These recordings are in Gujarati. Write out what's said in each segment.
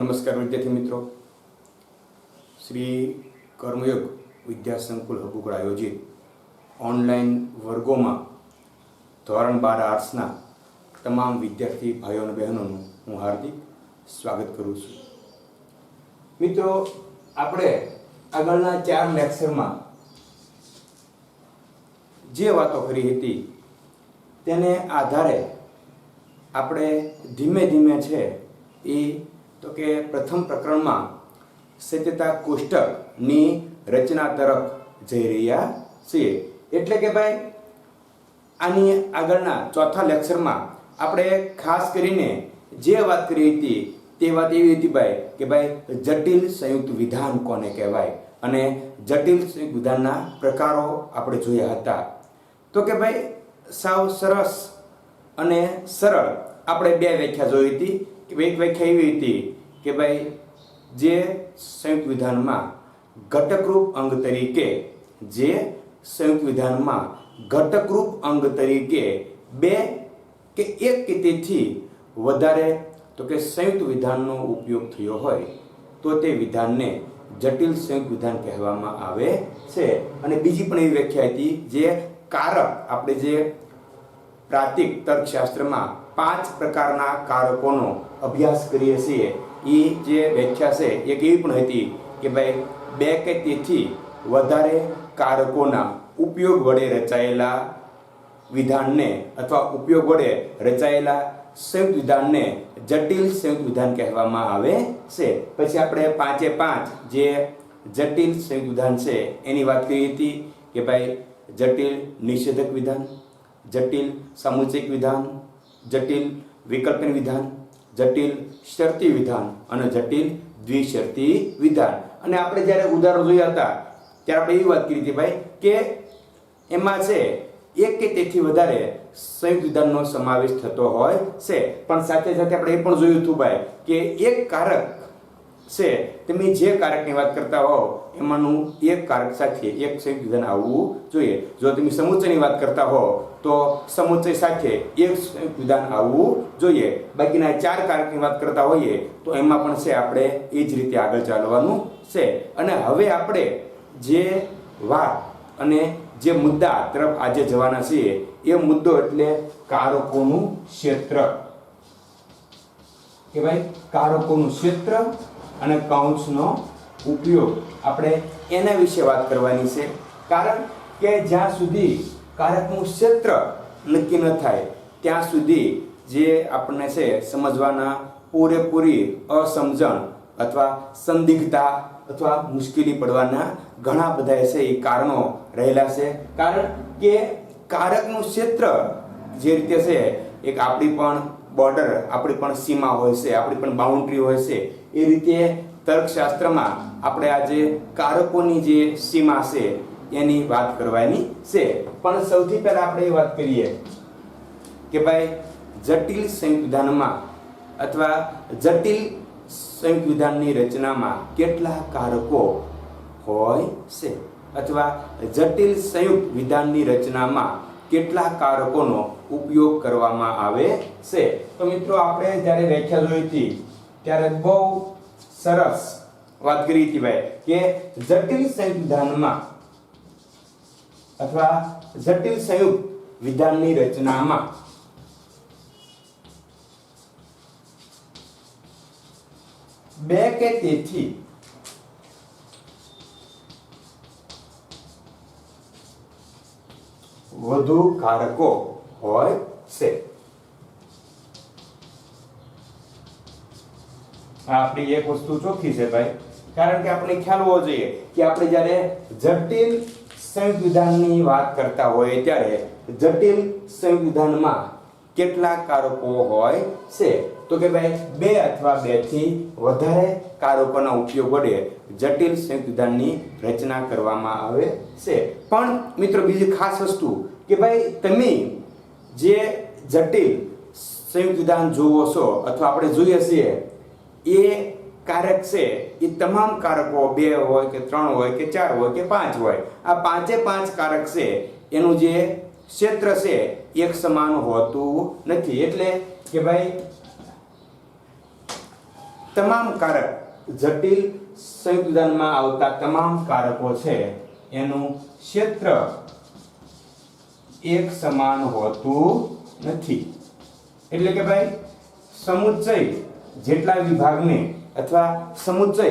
नमस्कार विद्यार्थी मित्रों, श्री कर्मयोग विद्या संकुल हबुकड़ आयोजित ऑनलाइन वर्गों में धोरण 12 आर्ट्सना तमाम विद्यार्थी भाईओ और बहनों हूँ हार्दिक स्वागत करूँ छूं। मित्रों, आपणे आगळना 4 लेक्चर में जे वातो करी हती तेने आधारे आपणे धीमे धीमे छे ए तो के प्रथम प्रकरण में सत्यता कोष्टक नी रचना तरफ जई रह्या छीए। एटले के भाई आनी आगळना चौथा लेक्चर में आपणे खास करीने जे वात करी हती ते वात एवी हती भाई के भाई जटिल संयुक्त विधान कोने कहेवाय अने जटिल संयुक्त विधानना प्रकारो आपणे जोया हता। तो के भाई साव सरस अने सरल आपणे बे व्याख्या जोई हती। एक व्याख्या एवी हती के भाई जे संयुक्त विधान में घटकरूप अंग तरीके जे संयुक्त विधान में घटकरूप अंग तरीके बे के एक के तेथी वधारे तो के संयुक्त विधान नो उपयोग थयो होय तो ते विधान ने जटिल संयुक्त विधान कहेवामां आवे छे। अने बीजी पण एवी व्याख्या हती जे कारक आपणे जे प्रातिक तर्कशास्त्र में 5 प्रकारना कारकोनो अभ्यास करीए छीए ए जे व्याख्या छे एक एवी पण हती के भाई बे के तेथी वधारे कारकोना उपयोग वडे रचायेला विधान ने अथवा उपयोग वडे रचायेला संयुक्त विधान ने जटिल संयुक्त विधान कहेवामां आवे छे। पछी आपणे 5 जे जटिल संयुक्त विधान छे एनी वात करी हती के भाई जटिल निषेधक विधान, जटिल सामुच्चयिक विधान, जटिल विकल्पन विधान, जटिल शर्ती विधान और जटिल द्विशर्ती विधान। अने आपणे ज्यारे उदाहरण जोया हता त्यारे आपणे एवी वात करी हती भाई के एमां छे एक के तेथी वधारे संयुक्त विधाननो समावेश थतो होय छे, पण साथे साथे आपणे ए पण जोयुं हतुं भाई के एक कारक छे तमे जे कारकनी वात करता हो एमांनुं एक कारक साथे एक संयुक्त विधान आववुं जोईए। जो तमे समुच्चयनी वात करता हो तो समुच्चय साथे एक संयुक्त विधान आववुं जोईए। बाकीना 4 कारकनी वात करता होईए तो एमां पण छे आपणे ए ज रीते आगळ चालवानुं छे। अने हवे आपणे जे वात अने जे मुद्दा तरफ आजे जवाना छीए ए मुद्दो एटले कारकोनुं क्षेत्र के भाई कारकोनुं क्षेत्र અને કૌંસનો ઉપયોગ આપણે એના વિશે વાત કરવાની છે। કારણ કે જ્યાં સુધી કારકનું ક્ષેત્ર નક્કી ન થાય ત્યાં સુધી જે આપણને છે સમજવાના પૂરેપૂરી અસમજણ અથવા સંદિગ્ધતા અથવા મુશ્કેલી પડવાના ઘણા બધા છે એ કારણો રહેલા છે। કારણ કે કારકનું ક્ષેત્ર જે રીતે છે એક આપણી પણ બોર્ડર આપણી પણ સીમા હોય છે, આપણી પણ બાઉન્ડ્રી હોય છે। એ રીતે તર્કશાસ્ત્રમાં આપણે આજે કારકોની જે સીમા છે એની વાત કરવાની છે। પણ સૌથી પહેલા આપણે એ વાત કરીએ કે ભાઈ જટિલ સંયુક્ત વિધાનમાં અથવા જટિલ સંયુક્ત વિધાનની રચનામાં કેટલા કારકો હોય છે અથવા જટિલ સંયુક્ત વિધાનની રચનામાં કેટલા કારકોનો ઉપયોગ કરવામાં આવે છે। તો મિત્રો આપણે જ્યારે વ્યાખ્યા જોઈ હતી ત્યારે બહુ સરસ વાત કરી હતી ભાઈ કે જટિલ સંયુક્ત વિધાનમાં અથવા જટિલ સંયુક્ત વિધાનની રચનામાં બે કે તેથી વધુ કારકો હોય છે। આપણી એક વસ્તુ ચોખ્ખી છે ભાઈ, કારણ કે આપણે ખ્યાલ હોવો જોઈએ કે આપણે જ્યારે જટિલ સંયુક્ત વિધાનની વાત કરતા હોઈએ ત્યારે જટિલ સંયુક્ત વિધાનમાં કેટલા કારકો હોય છે। તો કે ભાઈ 2 અથવા 2 થી વધારે કારકોના ઉપયોગ વડે જટિલ સંયુક્ત વિધાનની રચના કરવામાં આવે છે। પણ મિત્રો બીજી ખાસ વસ્તુ કે ભાઈ તમે જે જટિલ સંયુક્ત વિધાન જોવો છો અથવા આપણે જોઈએ છીએ એ कारक છે એ તમામ કારકો 2 હોય કે 3 હોય કે 4 હોય કે 5 હોય આ 5 કારક છે એનું જે ક્ષેત્ર છે એક સમાન હોતું નથી। એટલે કે ભાઈ તમામ કારક જટિલ સંયુક્ત વિધાનમાં આવતા તમામ કારકો છે એનું ક્ષેત્ર એક સમાન હોતું નથી. એટલે કે ભાઈ સમુચ્ચય જેટલા વિભાગને અથવા સમુચ્ચય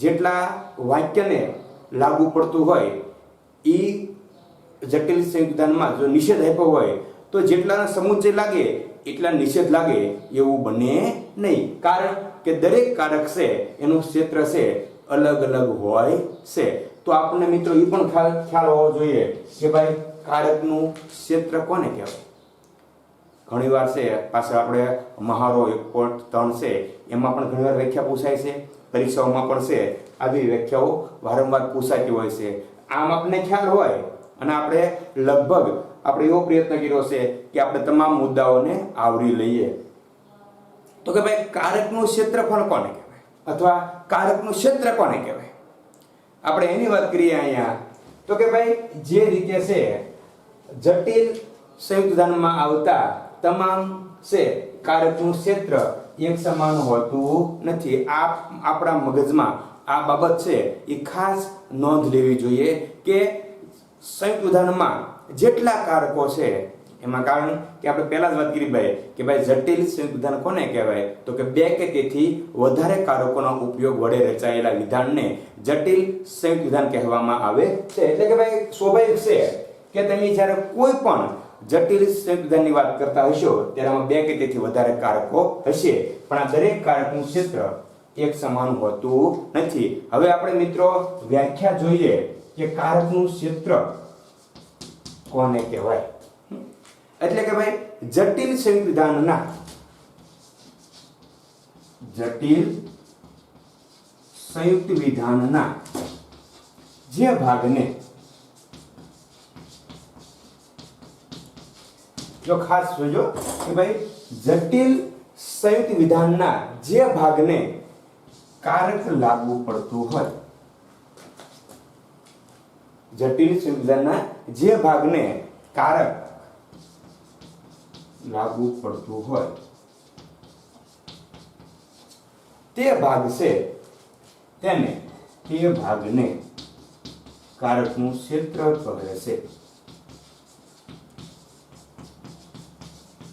જેટલા વાક્યને લાગુ પડતું હોય એ જટિલ સંયુક્ત વિધાનમાં જો નિષેધ આપ્યો હોય તો જેટલાનો સમુચ્ચય લાગે એટલા નિષેધ લાગે એવું બને નહીં. કારણ કે દરેક કારક છે એનું ક્ષેત્ર છે અલગ અલગ હોય છે. તો આપણને મિત્રો એ પણ ખ્યાલ હોવો જોઈએ કે ભાઈ કારકનું ક્ષેત્ર કોને કહેવાય. ઘણીવાર છે પાછળ આપણે મહારો 1.3 છે એમાં પણ ઘણીવાર વ્યાખ્યા પૂછાય છે, પરીક્ષાઓમાં પણ છે આવી વ્યાખ્યાઓ વારંવાર પૂછાતી હોય છે. આમ આપણને ખ્યાલ હોય અને આપણે લગભગ આપણે એવો પ્રયત્ન કર્યો છે કે આપણે તમામ મુદ્દાઓને આવરી લઈએ. તો કે ભાઈ કારકનું ક્ષેત્રફળ કોને કહેવાય અથવા કારકનું ક્ષેત્ર કોને કહેવાય. આપણે એની વાત કરીએ અહીંયા તો કે ભાઈ જે રીતે છે જટિલ સંયુક્ત વિધાનમાં આવતા તમામ છે કારકનું ક્ષેત્ર એક સમાન હોતું નથી. આ આપણા મગજમાં આ બાબત છે એ ખાસ નોંધ લેવી જોઈએ કે સંયુક્ત વિધાનમાં જેટલા કારકો છે એમાં, કારણ કે આપણે પહેલા જ વાત કરી ભાઈ કે ભાઈ જટિલ સંયુક્ત વિધાન કોને કહેવાય તો કે બે કે તેથી વધારે કારકોના ઉપયોગ વડે રચાયેલા વિધાનને જટિલ સંયુક્ત વિધાન કહેવામાં આવે છે. એટલે કે ભાઈ સ્વાભાવિક છે કે તમે જ્યારે કોઈ પણ જટિલ સંયુક્ત વિધાનની વાત કરતા હશો ત્યારે આમાં બે કે તેથી વધારે કારકો હશે, પણ આ દરેક કારકનું ક્ષેત્ર એક સમાન હોતું નથી. હવે આપણે મિત્રો વ્યાખ્યા જોઈએ કે કારકનું ક્ષેત્ર કોને કહેવાય. એટલે કે ભાઈ જટિલ સંયુક્ત વિધાનના જે ભાગને જો ખાસ જોજો કે ભાઈ જટિલ સંયુક્ત વિધાનના જે ભાગને કારક લાગુ પડતું હોય, જટિલ સંયુક્ત વિધાનના જે ભાગને કારક લાગુ પડતું હોય તે ભાગ છે તે ભાગને કારકનું ક્ષેત્ર કહે છે.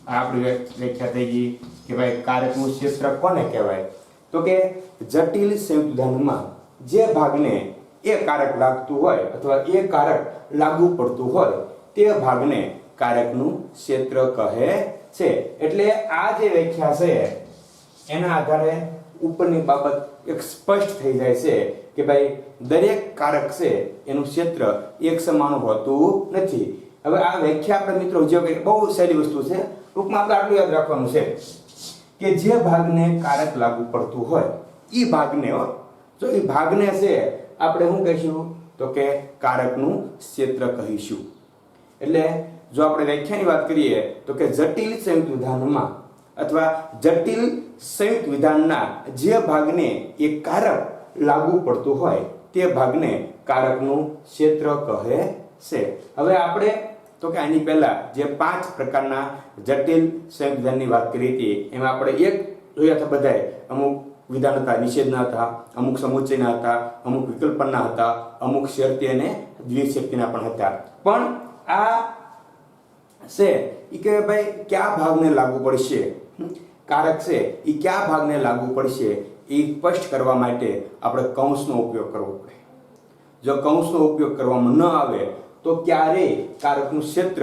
આપણી વ્યાખ્યા થઈ ગઈ કે ભાઈ કારકનું ક્ષેત્ર કોને કહેવાય તો કે જટિલ સંયુક્ત વિધાનમાં જે ભાગને એ કારક લાગતું હોય અથવા એ કારક લાગુ પડતું હોય તે ભાગને કારકનું ક્ષેત્ર કહે છે. એટલે આ જે વ્યાખ્યા છે એના આધારે ઉપરની બાબત એક સ્પષ્ટ થઈ જાય છે કે ભાઈ દરેક કારક છે એનું ક્ષેત્ર એક સમાન હોતું નથી. હવે આ વ્યાખ્યા આપણે મિત્રો જે બહુ સહેલી વસ્તુ છે, ટૂંકમાં આપણે આટલું યાદ રાખવાનું છે કે જે ભાગને કારક લાગુ પડતું હોય એ ભાગને જો એ ભાગને છે આપણે શું કહીશું તો કે કારકનું ક્ષેત્ર કહીશું. એટલે જો આપણે વ્યાખ્યાની વાત કરીએ તો કે જટિલ સંયુક્ત વિધાનમાં અથવા જટિલ સંયુક્ત વિધાનના જે ભાગને એક કારક લાગુ પડતું હોય તે ભાગને કારકનું ક્ષેત્ર કહે છે. હવે આપણે તો કે આની પહેલા જે 5 પ્રકારના જટિલ સંયુક્ત વિધાનની વાત કરી હતી એમાં આપણે એક જોયા હતા બધાય, અમુક વિધાન હતા નિષેધના હતા, અમુક સમુચ્ચયના હતા, અમુક વિકલ્પના હતા, અમુક શરતી અને દ્વિશરતીના પણ હતા. પણ આ છે એ કે ભાઈ કયા ભાગને લાગુ પડશે, કારક છે એ કયા ભાગને લાગુ પડશે એ સ્પષ્ટ કરવા માટે આપણે કૌંસનો ઉપયોગ કરવો પડે. જો કૌંસનો ઉપયોગ કરવામાં ન આવે તો ક્યારેય કારકનું ક્ષેત્ર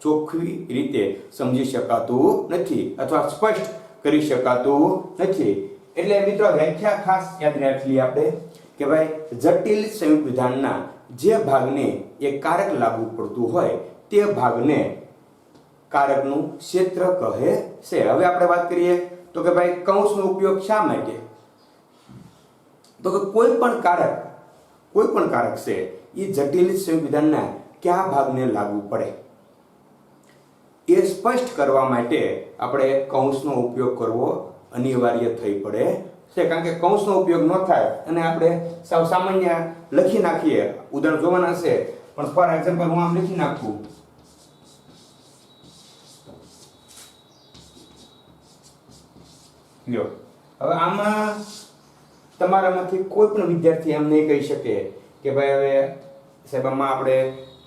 ચોખ્ખી રીતે સમજી શકાતું નથી અથવા સ્પષ્ટ કરી શકાતું નથી. એટલે મિત્રો વ્યાખ્યા ખાસ યાદ રાખી આપણે કે ભાઈ જટિલ સંયુક્ત વિધાનના જે ભાગને એક કારક લાગુ પડતું હોય તે ભાગને કારકનું ક્ષેત્ર કહે છે. હવે આપણે વાત કરીએ તો કે ભાઈ કૌંસનો ઉપયોગ શા માટે, તો કે કોઈ પણ કારક છે એ જટિલ સંયુક્ત વિધાનના કયા ભાગને લાગુ પડે એ સ્પષ્ટ કરવા માટે આપણે કૌંસનો ઉપયોગ કરવો અનિવાર્ય થઈ પડે છે. કારણ કે કૌંસનો ઉપયોગ ન થાય અને આપણે સાવ સામાન્ય લખી નાખીએ, ઉદાહરણ જોવાના છે પણ ફોર એક્ઝામ્પલ હું આમ લખી નાખું લ્યો હવે આમાં તમારામાંથી કોઈ પણ વિદ્યાર્થી એમ નહીં કહી શકે કે ભાઈ હવે સાહેબ આમાં આપણે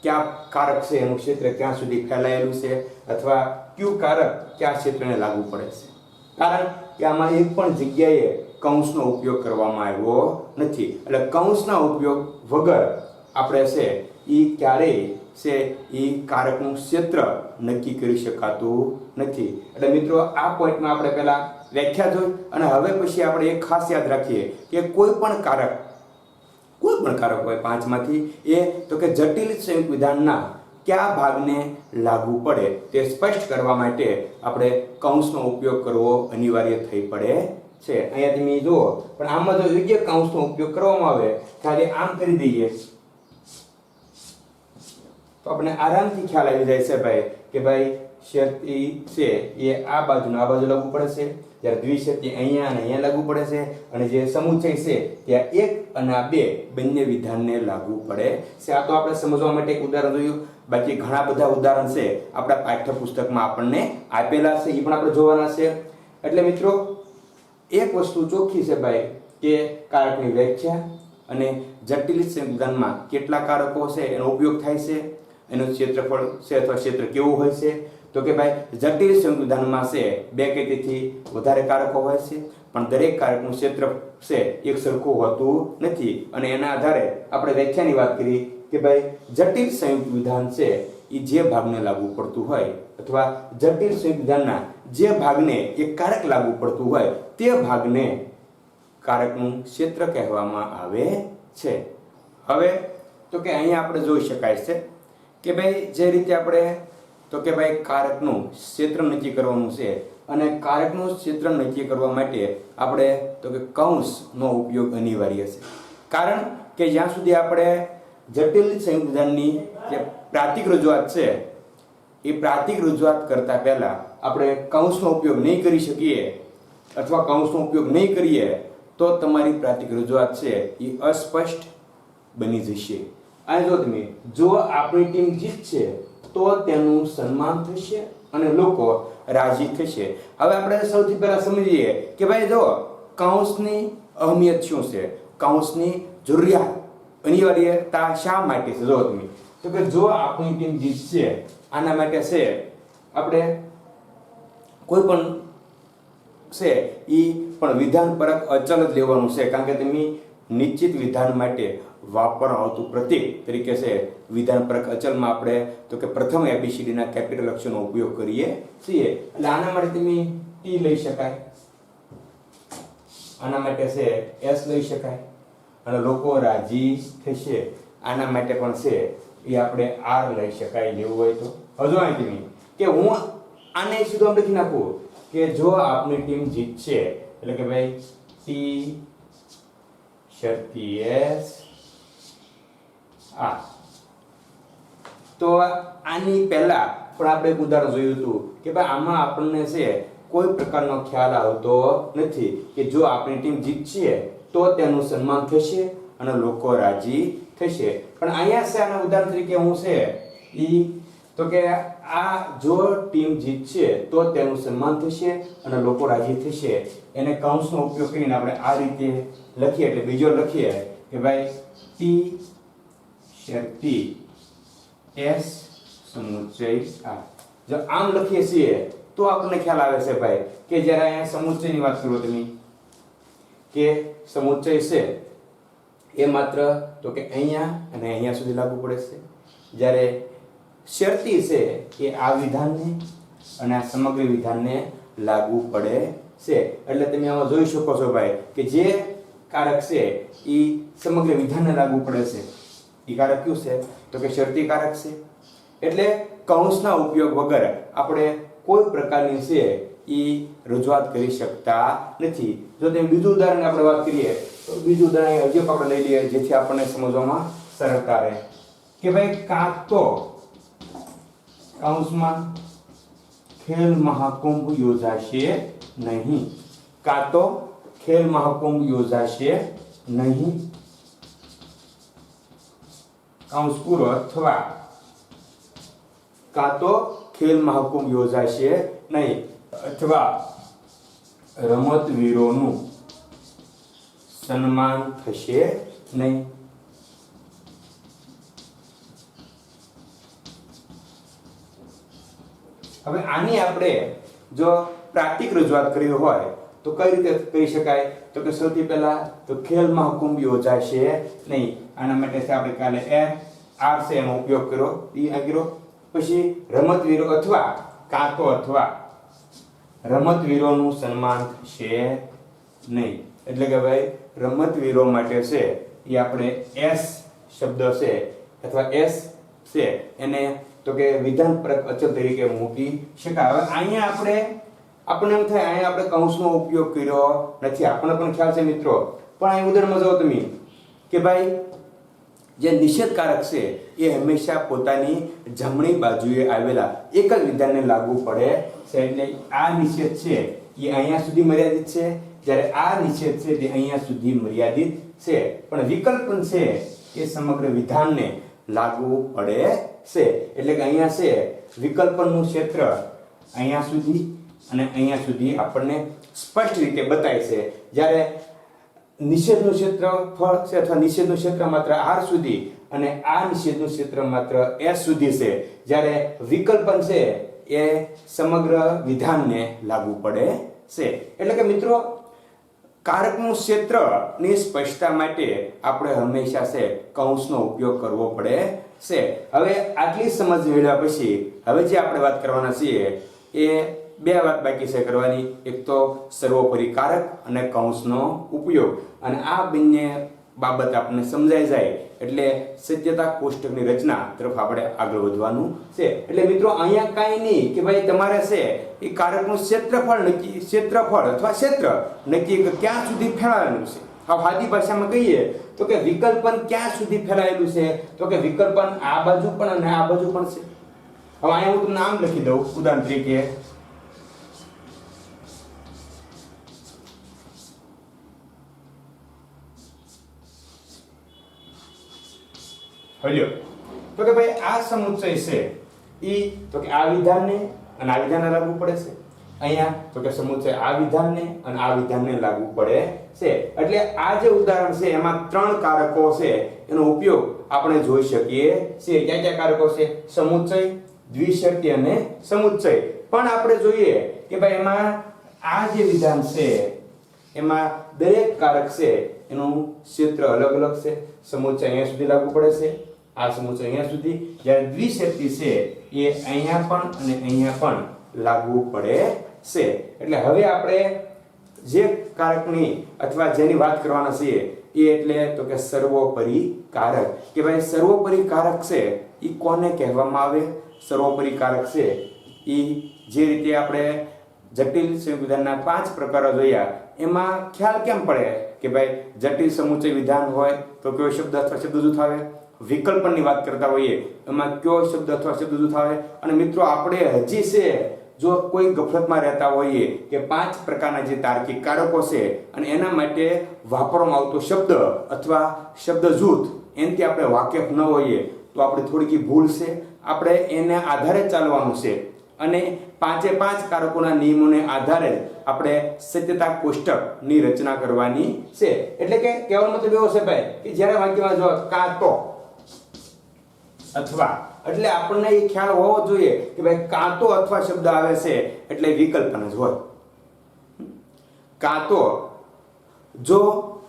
કયા કારક છે એનું ક્ષેત્ર ક્યાં સુધી ફેલાયેલું છે અથવા કયું કારક કયા ક્ષેત્રને લાગુ પડે છે, કારણ કે આમાં એક પણ જગ્યાએ કૌંસનો ઉપયોગ કરવામાં આવ્યો નથી. એટલે કૌંસના ઉપયોગ વગર આપણે છે એ ક્યારેય છે એ કારકનું ક્ષેત્ર નક્કી કરી શકાતું નથી. એટલે મિત્રો આ પોઈન્ટમાં આપણે પહેલા વ્યાખ્યા જોઈ અને હવે પછી આપણે એક ખાસ યાદ રાખીએ કે કોઈ પણ કારક હોય પાંચમાંથી એ તો કે જટિલ સંયુક્ત વિધાનના કયા ભાગને લાગુ પડે તે સ્પષ્ટ કરવા માટે આપણે કૌંસનો ઉપયોગ કરવો અનિવાર્ય થઈ પડે છે. અહીંયા તમે જુઓ, પણ આમાં જો યોગ્ય કૌંસનો ઉપયોગ કરવામાં આવે ખાલી આમ કરી દઈએ તો આપણે આરામથી ખ્યાલ આવી જાય છે ભાઈ કે ભાઈ શરતી છે એ આ બાજુ લાગુ પડે છે, જ્યારે દ્વિશરતી અહીંયા અને અહીંયા લાગુ પડે છે, અને જે સમુચ્ચય છે ત્યાં એક અને આ બે બંને વિધાનને લાગુ પડે છે. આ તો આપણે સમજવા માટે એક ઉદાહરણ જોયું, બાકી ઘણા બધા ઉદાહરણ છે આપણા પાઠ્યપુસ્તકમાં આપણને આપેલા છે, એ પણ આપણે જોવાના છે. એટલે મિત્રો એક વસ્તુ ચોખ્ખી છે ભાઈ કે કારકની વ્યાખ્યા અને જટિલ સંયુક્ત વિધાનમાં કેટલા કારકો છે એનો ઉપયોગ થાય છે, એનું ક્ષેત્રફળ છે અથવા ક્ષેત્ર કેવું હોય છે. તો કે ભાઈ જટિલ સંયુક્ત વિધાનમાં છે બે કે તેથી વધારે કારકો હોય છે, પણ દરેક કારકનું ક્ષેત્ર છે એક સરખું હોતું નથી. અને એના આધારે આપણે વ્યાખ્યાની વાત કરી કે ભાઈ જટિલ સંયુક્ત વિધાન છે એ જે ભાગને લાગુ પડતું હોય અથવા જટિલ સંયુક્ત વિધાનના જે ભાગને એક કારક લાગુ પડતું હોય તે ભાગને કારકનું ક્ષેત્ર કહેવામાં આવે છે. હવે તો કે અહીંયા આપણે જોઈ શકાય છે કે ભાઈ જે રીતે આપણે તો કે ભાઈ કારકનું ક્ષેત્ર નક્કી કરવાનું છે, અને કારકનું ક્ષેત્ર નક્કી કરવા માટે આપણે તો કે કૌંસનો ઉપયોગ અનિવાર્ય છે. કારણ કે જ્યાં સુધી આપણે જટિલ સંયુક્ત વિધાનની જે પ્રાતિક રજૂઆત છે એ પ્રાતિક રજૂઆત કરતા પહેલા આપણે કૌંસનો ઉપયોગ નહીં કરી શકીએ અથવા કૌંસનો ઉપયોગ નહીં કરીએ તો તમારી પ્રાતિક રજૂઆત છે એ અસ્પષ્ટ બની જશે. આ જો તમે જો આપણી ટીમ જીતશે તો તેનું સન્માન થશે અને લોકો રાજી થશે. હવે આપણે સૌથી પહેલા સમજીએ કે ભાઈ જો કૌંસની અહમિયત શું છે, કૌંસની જરૂરિયાત અનિવાર્યતા શા માટે છે. જો તમે તો કે જો આપણી ટીમ જીતશે આના માટે છે આપણે કોઈ પણ છે એ પણ વિધાન પરક અચલ જ લેવાનું છે, કારણ કે તમે નિશ્ચિત વિધાન માટે વાપરવામાં આવતું પ્રતીક તરીકે છે વિધાન પરક અચલમાં આપણે તો કે પ્રથમ ABCD ના કેપિટલ અક્ષરનો ઉપયોગ કરીએ છીએ. એટલે આના માટે તમે ટી લઈ શકાય, આના માટે છે એસ લઈ શકાય, અને લોકો રાજી થશે આના માટે પણ છે એ આપણે આર લઈ શકાય લેવું હોય તો. હજુ અહીં તમે કે હું આને સીધું આમ લખી નાખું કે જો આપણી ટીમ જીતશે એટલે કે ભાઈ ટી શરતી એસ આ. તો આની પહેલા પણ આપણે એક ઉદાહરણ જોયું હતું કે ભાઈ આમાં આપણને છે કોઈ પ્રકારનો ખ્યાલ આવતો નથી કે જો આપણી ટીમ જીતશે તો તેનું સન્માન થશે અને લોકો રાજી થશે. પણ અહીંયા છે આના ઉદાહરણ તરીકે હું છે ઈ તો કે આ જો ટીમ જીતશે તો તેનું સન્માન થશે અને લોકો રાજી થશે, એને કૌંસનો ઉપયોગ કરીને આપણે આ રીતે લખીએ. એટલે બીજો લખીએ કે ભાઈ ટી શરતી એસ સમુચ્ચય આ. જો આમ લખીએ છીએ તો આપણને ખ્યાલ આવે છે ભાઈ કે જ્યારે અહીંયા સમુચ્ચયની વાત કરો તમે કે સમુચ્ચય છે એ માત્ર તો કે અહીંયા અને અહીંયા સુધી લાગુ પડે છે, જ્યારે શરતી છે એ આ વિધાનને અને આ સમગ્ર વિધાનને લાગુ પડે છે. એટલે તમે આમાં જોઈ શકો છો ભાઈ કે જે કારક છે એ સમગ્ર વિધાનને લાગુ પડે છે એ કારક કયું છે તો કે શરતી કારક છે. એટલે કૌંસના ઉપયોગ વગર આપણે કોઈ પ્રકારની છે એ રજૂઆત કરી શકતા નથી. જો તમે બીજું ઉદાહરણ આપણે વાત કરીએ તો બીજું ઉદાહરણ હજી આપણે લઈ લઈએ જેથી આપણને સમજવામાં સરળતા રહે કે ભાઈ કાં તો કૌંસમાં ખેલ મહાકુંભ યોજાશે નહીં, કાં તો ખેલ મહાકુંભ યોજાશે નહીં કૌંસ પૂરો, અથવા કાં તો ખેલ મહાકુંભ યોજાશે નહીં, રમતવીરોનું સન્માન થશે નહીં. હવે આની આપણે જો પ્રાતિક રજૂઆત કરવી હોય તો કઈ રીતે કરી શકાય? તો કે સૌથી પહેલા તો ખેલ મહાકુંભ યોજાશે નહીં. આના માટે આપણે કાલે આર છે એનો ઉપયોગ કર્યો, ઈ કર્યો. પછી રમતવીરો અથવા કાં અથવા રમતવીરોનું સન્માન થશે નહીં. એટલે કે ભાઈ રમતવીરો માટે છે એ આપણે એસ શબ્દ છે અથવા એસ છે એને તો કે વિધાનપરક અચલ તરીકે મૂકી શકાય. હવે અહીંયા આપણને એમ થાય અહીંયા આપણે કૌંસનો ઉપયોગ કર્યો નથી, આપણને પણ ખ્યાલ છે મિત્રો. પણ અહીં ઉદાહરણમાં જાઓ તમે કે ભાઈ જે નિષેધકારક છે એ હંમેશા પોતાની જમણી બાજુએ આવેલા એક જ વિધાનને લાગુ પડે છે. એટલે આ નિષેધ છે એ અહીંયા સુધી મર્યાદિત છે, જ્યારે આ નિષેધ છે તે અહીંયા સુધી મર્યાદિત છે. પણ વિકલ્પન છે એ સમગ્ર વિધાનને લાગુ પડે છે. એટલે કે અહીંયા છે વિકલ્પનનું ક્ષેત્ર અહીંયા સુધી અને અહીંયા સુધી આપણને સ્પષ્ટ રીતે બતાય છે. જ્યારે નિષેધનું ક્ષેત્રફળ છે અથવા નિષેધનું ક્ષેત્ર માત્ર r સુધી અને આ નિષેધનું ક્ષેત્ર માત્ર s સુધી છે, જ્યારે વિકલ્પન છે એ સમગ્ર વિધાનને લાગુ પડે છે. એટલે કે મિત્રો કારકનું ક્ષેત્રની સ્પષ્ટતા માટે આપણે હંમેશા છે કૌંસનો ઉપયોગ કરવો પડે છે. હવે આટલી સમજ મેળવ્યા પછી હવે જે આપણે વાત કરવાના છીએ એ બે વાત બાકી છે કરવાની. એક તો સર્વોપરી કારક અને કૌંસનો ઉપયોગ, અને આ બંને બાબત આપણને સમજાઈ જાય એટલે સત્યતા કોષ્ટકની રચના તરફ આપણે આગળ વધવાનું છે. એટલે મિત્રો અહીંયા કાંઈ નહીં કે ભાઈ તમારે છે એ કારકનું ક્ષેત્રફળ અથવા ક્ષેત્ર નક્કી ક્યાં સુધી ફેલાયેલું છે. હવે સાદી ભાષામાં કહીએ તો કે વિકલ્પન ક્યાં સુધી ફેલાયેલું છે? તો કે વિકલ્પન આ બાજુ પણ અને આ બાજુ પણ છે. હવે અહીંયા હું નામ લખી દઉં ઉદાહરણ તરીકે. હલ્યો તો કે ભાઈ આ સમુચ્ચય છે ઈ તો કે આ વિધાનને અને આ વિધાનને લાગુ પડે છે. અહીંયા તો કે સમુચ્ચય આ વિધાનને અને આ વિધાનને લાગુ પડે છે. એટલે આ જે ઉદાહરણ છે એમાં ત્રણ કારકો છે એનો ઉપયોગ આપણે જોઈ શકીએ છીએ. ક્યાં ક્યાં કારકો છે? સમુચ્ચય, દ્વિશર્તી અને સમુચ્ચય. પણ આપણે જોઈએ કે ભાઈ એમાં આ જે વિધાન છે એમાં દરેક કારક છે એનું ક્ષેત્ર અલગ અલગ છે. સમુચ્ચય અહીંયા સુધી લાગુ પડે છે, આ સમુચ્ચય અહીંયા સુધી, જ્યારે દ્વિશર્તી છે એ અહીંયા પણ અને અહીંયા પણ લાગુ પડે છે. એટલે હવે આપણે જે કારકની અથવા જેની વાત કરવાના છીએ એ એટલે તો કે સર્વોપરી કારક. કે ભાઈ સર્વોપરી કારક છે એ કોને કહેવામાં આવે? સર્વોપરી કારક છે એ જે રીતે આપણે જટિલ સંયુક્ત વિધાનના 5 પ્રકારો જોયા એમાં ખ્યાલ કેમ પડે કે ભાઈ જટિલ સમુચ્ચય વિધાન હોય તો કયો શબ્દ અથવા શબ્દ જૂથ આવે? વિકલ્પનની વાત કરતા હોઈએ એમાં કયો શબ્દ અથવા શબ્દ જૂથ આવે? અને મિત્રો આપણે હજી છે જો કોઈ ગફલતમાં રહેતા હોઈએ કે 5 પ્રકારના જે તાર્કિક કારકો છે અને એના માટે વાપરવામાં આવતો શબ્દ અથવા શબ્દ જૂથ એનાથી આપણે વાકેફ ન હોઈએ તો આપણે થોડીક ભૂલ છે. આપણે એને આધારે ચાલવાનું છે અને 5 કારકોના નિયમોને આધારે આપણે સત્યતા કોષ્ટકની રચના કરવાની છે. એટલે કે કહેવાનો મતલબ એવો છે ભાઈ કે જ્યારે વાક્યમાં જો કાં તો અથવા એટલે આપણને એ ખ્યાલ હોવો જોઈએ કે ભાઈ કાં તો અથવા શબ્દ આવે છે એટલે વિકલ્પન જ હોય. કાં તો જો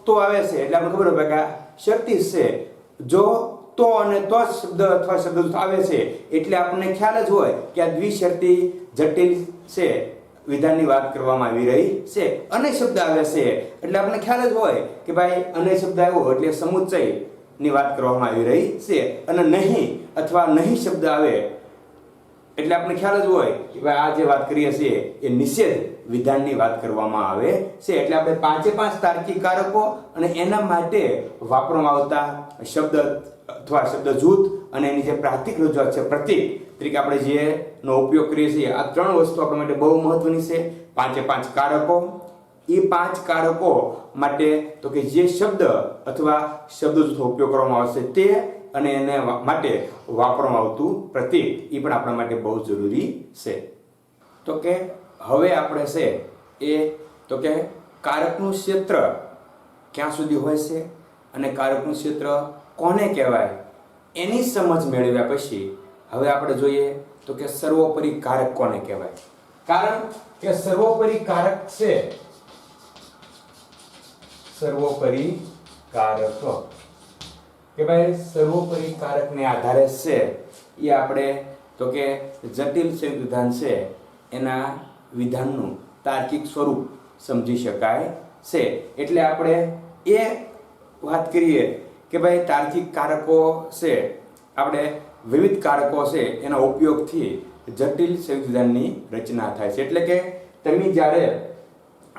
તો આવે છે એટલે આપણે ખબર હોય કે શરતી છે. જો તો અને તો શબ્દ અથવા શબ્દ આવે છે એટલે આપણને ખ્યાલ જ હોય કે આ દ્વિશર્તી જટિલ છે વિધાનની વાત કરવામાં આવી રહી છે. અને શબ્દ આવે છે એટલે આપણને ખ્યાલ જ હોય કે ભાઈ અને શબ્દ આવ્યો એટલે સમુચ્ચય ની વાત કરવામાં આવી રહી છે. અને નહીં અથવા નહીં શબ્દ આવે એટલે આપણે ખ્યાલ જ હોય કે ભાઈ આ જે વાત કરીએ છીએ એ નિષેધ વિધાનની વાત કરવામાં આવે છે. એટલે આપણે 5 તાર્કિક કારકો અને એના માટે વાપરવામાં આવતા શબ્દ અથવા શબ્દ જૂથ અને એની જે પ્રાતિક રજૂઆત છે પ્રતીક તરીકે આપણે જેનો ઉપયોગ કરીએ છીએ આ 3 વસ્તુ આપણા માટે બહુ મહત્વની છે. 5 કારકો, એ 5 કારકો માટે તો કે જે શબ્દ અથવા શબ્દ જૂથનો ઉપયોગ કરવામાં આવશે તે અને એને માટે વાપરવામાં આવતું પ્રતીક એ પણ આપણા માટે બહુ જરૂરી છે. તો કે હવે આપણે છે એ તો કે કારકનું ક્ષેત્ર ક્યાં સુધી હોય છે અને કારકનું ક્ષેત્ર કોને કહેવાય એની સમજ મેળવ્યા પછી હવે આપણે જોઈએ તો કે સર્વોપરી કારક કોને કહેવાય. કારણ કે સર્વોપરી કારક છે, સર્વોપરી કારક કે ભાઈ સર્વોપરી કારકને આધારે છે એ આપણે તો કે જટિલ સંયુક્ત વિધાન છે એના વિધાનનું તાર્કિક સ્વરૂપ સમજી શકાય છે. એટલે આપણે એ વાત કરીએ કે ભાઈ તાર્કિક કારકો છે, આપણે વિવિધ કારકો છે એના ઉપયોગથી જટિલ સંયુક્ત વિધાનની રચના થાય છે. એટલે કે તમે જ્યારે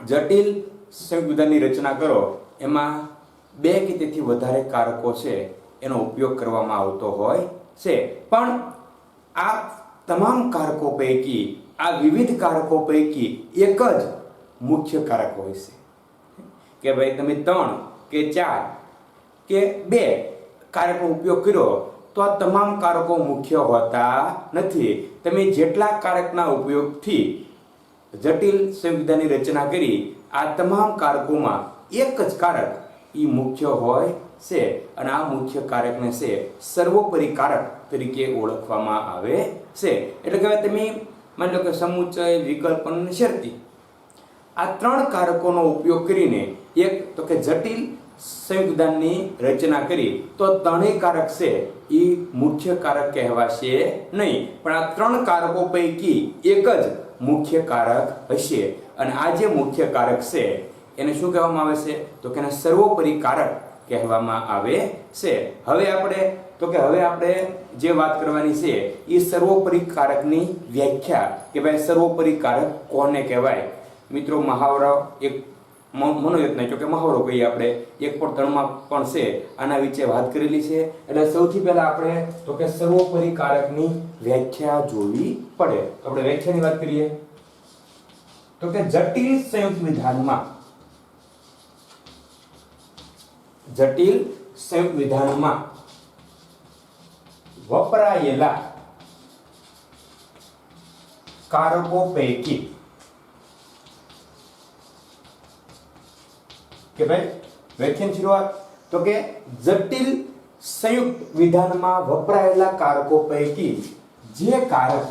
જટિલ સંયુક્ત વિધાનની રચના કરો એમાં બે કે તેથી વધારે કારકો છે એનો ઉપયોગ કરવામાં આવતો હોય છે. પણ આ તમામ કારકો પૈકી, આ વિવિધ કારકો પૈકી એક જ મુખ્ય કારક હોય છે કે ભાઈ તમે 3 કે 4 કે 2 કારકનો ઉપયોગ કર્યો તો આ તમામ કારકો મુખ્ય હોતા નથી. તમે જેટલા કારકના ઉપયોગથી જટિલ સંયુક્ત વિધાનની રચના કરી આ તમામ કારકોમાં એક જ કારક એ મુખ્ય હોય છે અને આ મુખ્ય કારકને છે સર્વોપરી કારક તરીકે ઓળખવામાં આવે છે. એટલે કે તમે માની લો કે સમુચ્ચય, વિકલ્પ અને શરતી આ 3 કારકોનો ઉપયોગ કરીને એક તો કે જટિલ સંયુક્ત વિધાનની રચના કરી તો ત્રણેય કારક છે એ મુખ્ય કારક કહેવાશે નહીં, પણ આ 3 કારકો પૈકી એક જ મુખ્ય કારક હશે. અને આ જે મુખ્ય કારક છે એને શું કહેવામાં આવે છે તો કે એને સર્વોપરી કારક કહેવામાં આવે છે. હવે આપણે જે વાત કરવાની છે એ સર્વોપરી કારકની વ્યાખ્યા કે ભાઈ સર્વોપરી કારક કોને કહેવાય. મિત્રો મહાવરો એક મનોયત્ન કે મહાવરો કહીએ આપણે 1.3 માં પણ છે આના વિશે વાત કરેલી છે. એટલે સૌથી પહેલા આપણે તો કે સર્વોપરી કારકની વ્યાખ્યા જોવી પડે. તો આપણે વ્યાખ્યાની વાત કરીએ તો કે જટિલ સંયુક્ત વિધાનમાં વપરાયેલા કારકો પૈકી કે ભાઈ વ્યાખ્યાની શરૂઆત તો કે જટિલ સંયુક્ત વિધાનમાં વપરાયેલા કારકો પૈકી જે કારક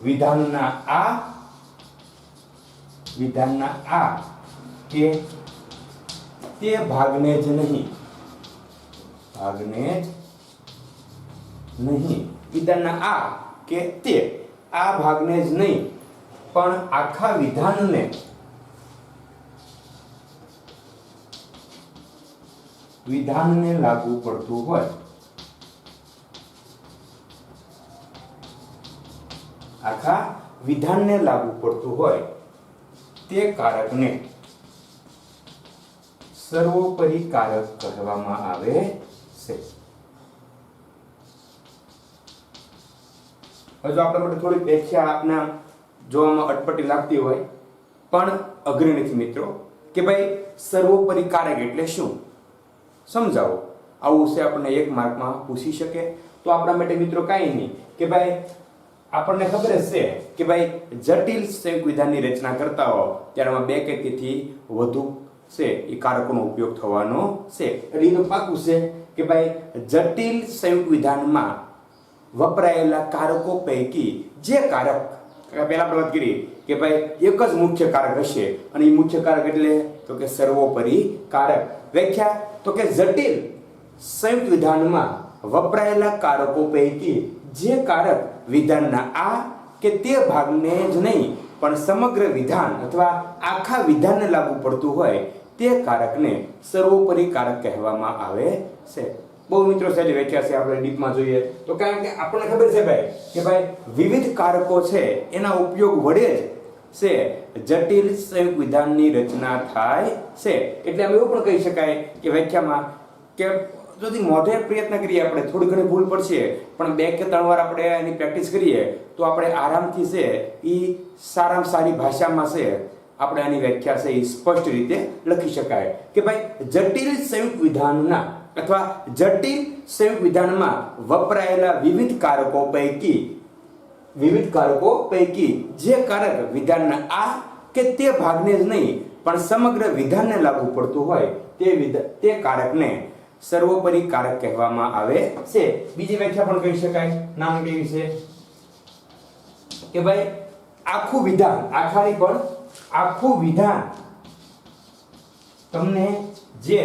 વિધાનના આ કે તે ભાગને જ નહીં વિધાનના આ કે તે આ ભાગને જ નહીં પણ આખા વિધાનને લાગુ પડતું હોય, આખા વિધાનને લાગુ પડતું હોય તે કારકને સર્વોપરી કારક કહેવામાં આવે છે. હજુ આપણા માટે થોડી વ્યાખ્યા આપના જોવામાં અટપટી લાગતી હોય પણ અઘરી નથી મિત્રો કે ભાઈ સર્વોપરી કારક એટલે શું, સમજાવો. આવું છે આપણને 1 માર્કમાં પૂછી શકે તો આપણા માટે મિત્રો કાંઈ નહીં કે ભાઈ આપણને ખબર છે કે ભાઈ જટિલ સંયુક્ત વિધાનની રચના કરતા હો ત્યારે 2 કે તેથી વધુ છે એ કારકોનો ઉપયોગ થવાનો છે. એટલે એનું પાકું છે કે ભાઈ જટિલ સંયુક્ત વિધાનમાં વપરાયેલા કારકો પૈકી જે કારક પહેલા આપણે વાત કરી કે ભાઈ એક જ મુખ્ય કારક હશે અને એ મુખ્ય કારક એટલે તો કે સર્વોપરી કારક. વ્યાખ્યા તો કે જટિલ સંયુક્ત વિધાનમાં વપરાયેલા કારકો પૈકી જે કારક વિધાનના આ કે તે ભાગને જ નહીં પણ સમગ્ર વિધાન અથવા આખા વિધાનને લાગુ પડતું હોય તે કારકને સર્વોપરી કારક કહેવામાં આવે છે. બહુ મિત્રો સહેલી વ્યાખ્યા છે, આપણે ડીપમાં જોઈએ તો કારણ કે આપણને ખબર છે ભાઈ કે ભાઈ વિવિધ કારકો છે એના ઉપયોગ વડે જ છે જટિલ સંયુક્ત વિધાનની રચના થાય છે. એટલે અમે એવું પણ કહી શકાય કે વ્યાખ્યામાં કે જો મોઢે પ્રયત્ન કરીએ આપણે થોડી ઘણી ભૂલ પડશે પણ 2 કે 3 વાર આપણે એની પ્રેક્ટિસ કરીએ તો આપણે આરામથી છે એ સારામાં સારી ભાષામાં છે આપણે આની વ્યાખ્યા છે એ સ્પષ્ટ રીતે લખી શકાય કે ભાઈ જટિલ સંયુક્ત વિધાનના અથવા જટિલ સંયુક્ત વિધાનમાં વપરાયેલા વિવિધ કારકો પૈકી વિવિધ કારકો પૈકી જે કારક વિધાનના આ કે તે ભાગને જ નહીં પણ સમગ્ર વિધાનને લાગુ પડતું હોય તે કારકને સર્વોપરી કારક કહેવામાં આવે છે. બીજી વ્યાખ્યા પણ કહી શકાય નામ કેવી છે કે ભાઈ આખું વિધાન, આખાની પણ આખું વિધાન તમને જે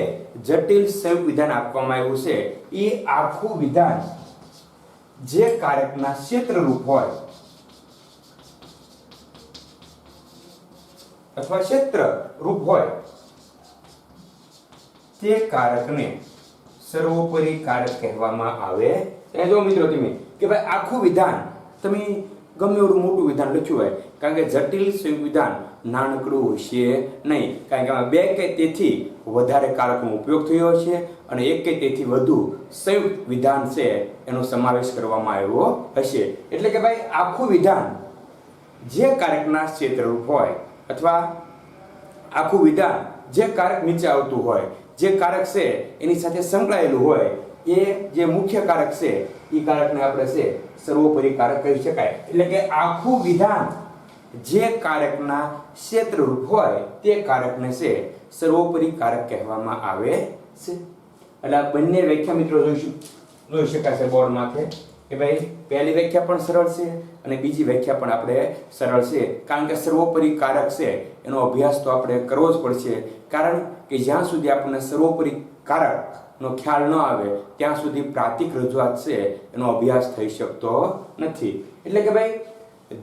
જટિલ સંયુક્ત વિધાન આપવામાં આવ્યું છે એ આખું વિધાન જે કારકના ક્ષેત્રરૂપ હોય અથવા ક્ષેત્રરૂપ હોય તે કારકને સર્વોપરી કારક કહેવામાં આવે. જો મિત્રો તમે કે ભાઈ આખું વિધાન તમે ગમે એવું મોટું વિધાન લખ્યું હોય, કારણ કે જટિલ સંયુક્ત વિધાન નાનકડું હશે નહીં, કારણ કે આમાં બે કે તેથી વધારે કારકનો ઉપયોગ થયો છે અને એક કે તેથી વધુ સંયુક્ત વિધાન છે એનો સમાવેશ કરવામાં આવ્યો હશે. એટલે કે ભાઈ આખું વિધાન જે કારકના ક્ષેત્રરૂપ હોય અથવા આખું વિધાન જે કારક નીચે આવતું હોય, જે કારક છે એની સાથે સંકળાયેલું હોય, એ જે મુખ્ય કારક છે એ કારકને આપણે છે સર્વોપરી કારક કહી શકાય. એટલે કે આખું વિધાન જે કારકના ક્ષેત્રરૂપ હોય તે કારકને છે સર્વોપરી કારક કહેવામાં આવે છે. એટલે આ બંને વ્યાખ્યા મિત્રો જોઈ શકાશે બોર્ડમાંથી કે ભાઈ પહેલી વ્યાખ્યા પણ સરળ છે અને બીજી વ્યાખ્યા પણ આપણે સરળ છે, કારણ કે સર્વોપરી કારક છે એનો અભ્યાસ તો આપણે કરવો જ પડશે. કારણ કે જ્યાં સુધી આપણને સર્વોપરી કારકનો ખ્યાલ ન આવે ત્યાં સુધી પ્રાતિક રજૂઆત છે એનો અભ્યાસ થઈ શકતો નથી. એટલે કે ભાઈ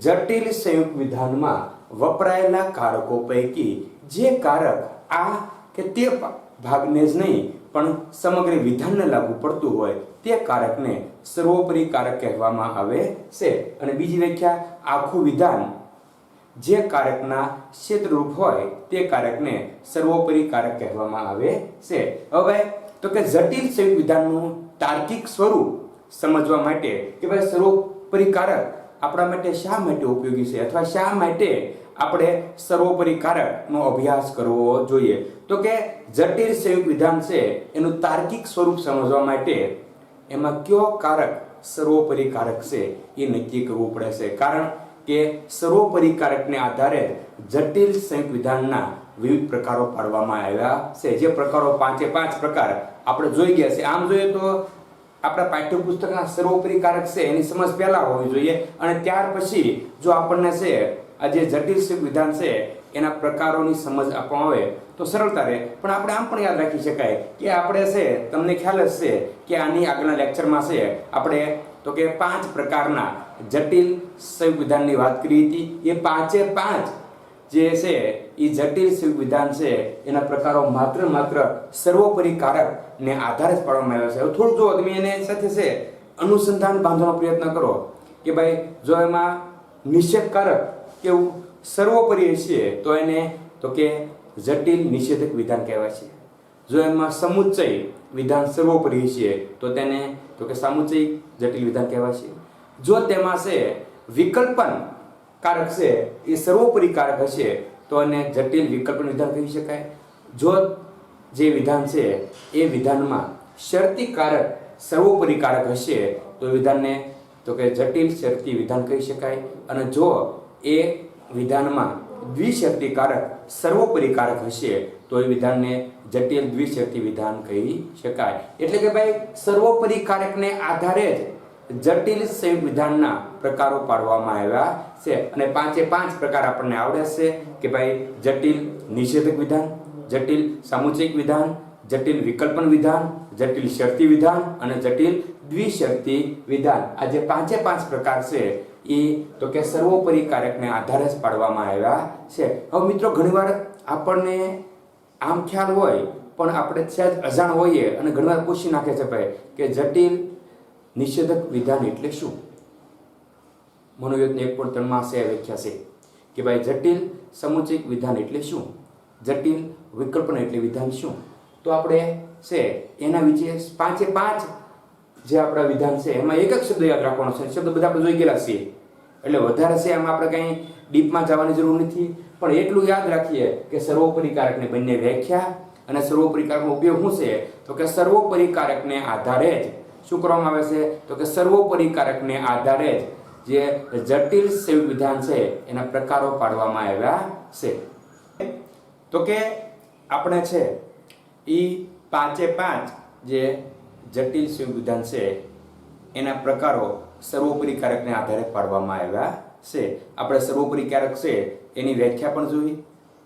જટિલ સંયુક્ત વિધાનમાં વપરાયેલા કારકો પૈકી જે કારક આ કે તે ભાગને જ નહીં પણ સમગ્ર વિધાનને લાગુ પડતું હોય તે કારકને સર્વોપરી કારક કહેવામાં આવે છે. અને બીજી વ્યાખ્યા આખું વિધાન જે કારકના ક્ષેત્રરૂપ હોય તે કારકને સર્વોપરી કારક કહેવામાં આવે છે. હવે તો કે જટિલ સંયુક્ત વિધાનનું તાર્કિક સ્વરૂપ સમજવા માટે કે ભાઈ સર્વોપરી કારક આપણા માટે શા માટે ઉપયોગી છે અથવા શા માટે આપણે સર્વોપરી કારકનો અભ્યાસ કરવો જોઈએ, તો કે જટિલ સંયુક્ત વિધાન છે એનું તાર્કિક સ્વરૂપ સમજવા માટે એમાં કયો કારક સર્વોપરી કારક છે એ નક્કી કરવું પડે છે. કારણ કે સર્વોપરી કારકને આધારે જટિલ સંયુક્ત વિધાનના વિવિધ પ્રકારો પાડવામાં આવ્યા છે. જે પ્રકારો 5 પ્રકાર આપણે જોઈ ગયા છે. આમ જોઈએ તો આપણા પાઠ્યપુસ્તકના સર્વોપરી કારક છે એની સમજ પહેલા હોવી જોઈએ અને ત્યાર પછી જો આપણને છે આ જે જટિલ સંયુક્ત વિધાન છે એના પ્રકારોની સમજ આપવામાં આવે તો સરળતા રહે. પણ આપણે આમ પણ યાદ રાખી શકાય કે આપણે છે તમને ખ્યાલ જ છે કે આની આગળના લેક્ચરમાં છે આપણે તો કે 5 પ્રકારના જટિલ સંયુક્ત વિધાનની વાત કરી હતી. એ 5 જે છે એ જટિલ સંયુક્ત વિધાન છે એના પ્રકારો માત્ર સર્વોપરી કારકને આધારે જ પાડવામાં આવ્યા છે. હવે થોડું જો તમે એને સાથે છે અનુસંધાન બાંધવાનો પ્રયત્ન કરો કે ભાઈ જો એમાં નિષેધ કારક કેવું સર્વોપરી હશે તો એને તો કે જટિલ નિષેધક વિધાન કહેવાય છે. જો એમાં સમુચ્ચય વિધાન સર્વોપરી હશે તો તેને તો કે સામુચ્ચય જટિલ વિધાન કહેવાય છે. જો તેમાં છે વિકલ્પન કારક છે એ સર્વોપરી કારક હશે તો એને જટિલ વિકલ્પન વિધાન કહી શકાય. જો જે વિધાન છે એ વિધાનમાં શરતી કારક સર્વોપરી કારક હશે તો વિધાનને તો કે જટિલ શરતી વિધાન કહી શકાય. અને જો એ વિધાનમાં દ્વિશરતી કારક સર્વોપરી કારક હશે તો એ વિધાનને જટિલ દ્વિશરતી વિધાન કહી શકાય. એટલે કે ભાઈ સર્વોપરી કારકને આધારે જ જટિલ સંયુક્ત વિધાનના પ્રકારો પાડવામાં આવ્યા છે. અને 5 પ્રકાર આપણને આવડે છે કે ભાઈ જટિલ નિષેધક વિધાન, જટિલ સામુચ્ચયિક વિધાન, જટિલ વિકલ્પન વિધાન, જટિલ શરતી વિધાન અને જટિલ દ્વિશરતી વિધાન. આ જે 5 પ્રકાર છે એ તો કે સર્વોપરી કારકને આધારે જ પાડવામાં આવ્યા છે. હવે મિત્રો ઘણીવાર આપણને આમ ખ્યાલ હોય પણ આપણે સહેજ અજાણ હોઈએ અને ઘણીવાર પૂછી નાખે છે ભાઈ કે જટિલ નિષેધક વિધાન એટલે શું? મનોયોગની 1.3માં છે વ્યાખ્યા છે કે ભાઈ જટિલ સમુચ્ચયિક વિધાન એટલે શું, જટિલ વિકલ્પન એટલે વિધાન શું. તો આપણે છે એના વિશે 5 જે આપણા વિધાન છે એમાં એક શબ્દ યાદ રાખવાનો છે. શબ્દ બધા આપણે જોઈ ગયેલા છીએ એટલે વધારે છે એમાં આપણે કંઈ ડીપમાં જવાની જરૂર નથી. પણ એટલું યાદ રાખીએ કે સર્વોપરી કારકની બંને વ્યાખ્યા અને સર્વોપરી કારકનો ઉપયોગ શું છે તો કે સર્વોપરી કારકને આધારે જ શું કરવામાં આવે છે તો કે સર્વોપરી કારકને આધારે જ જે જટિલ સંયુક્ત વિધાન છે એના પ્રકારો પાડવામાં આવ્યા છે. તો કે આપણે છે એ 5 જે જટિલ સંયુક્ત વિધાન છે એના પ્રકારો સર્વોપરી કારકને આધારે પાડવામાં આવ્યા છે. આપણે સર્વોપરી કારક છે એની વ્યાખ્યા પણ જોઈ,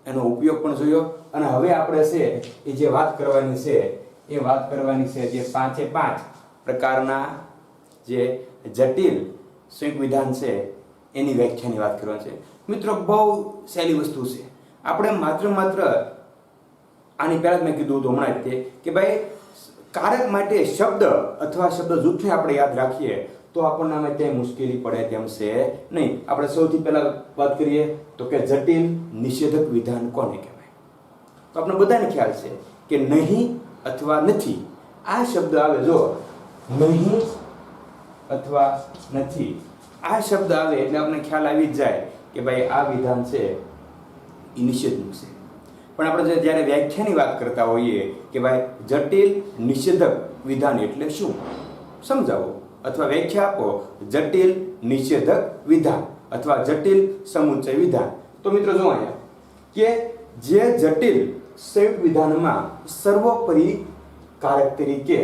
એનો ઉપયોગ પણ જોયો, અને હવે આપણે છે એ જે વાત કરવાની છે એ વાત કરવાની છે જે 5 પ્રકારના જે જટિલ સંયુક્ત વિધાન છે એની વ્યાખ્યાની વાત કરવાની છે. મિત્રો બહુ સહેલી વસ્તુ છે. આપણે માત્ર આની પહેલા મેં કીધું હતું હમણાં જ કે ભાઈ કારક માટે શબ્દ અથવા શબ્દ જૂથને આપણે યાદ રાખીએ તો આપણને આમાં ક્યાંય મુશ્કેલી પડે તેમ છે નહીં. આપણે સૌથી પહેલા વાત કરીએ તો કે જટિલ નિષેધક વિધાન કોને કહેવાય? તો આપણે બધાને ખ્યાલ છે કે નહીં અથવા નથી આ શબ્દ આવે, જો નહીં અથવા નથી આ શબ્દ આવે એટલે આપણને ખ્યાલ આવી જ જાય કે ભાઈ આ વિધાન છે એ નિષેધનું છે. પણ આપણે જ્યારે વ્યાખ્યાની વાત કરતા હોઈએ કે ભાઈ જટિલ નિષેધક વિધાન એટલે શું, સમજાવો અથવા વ્યાખ્યા આપો. જટિલ નિષેધક વિધાન અથવા જટિલ સમુચ્ચય વિધાન. તો મિત્રો જો અહીંયા કે જે જટિલ સંયુક્ત વિધાનમાં સર્વોપરી કારક તરીકે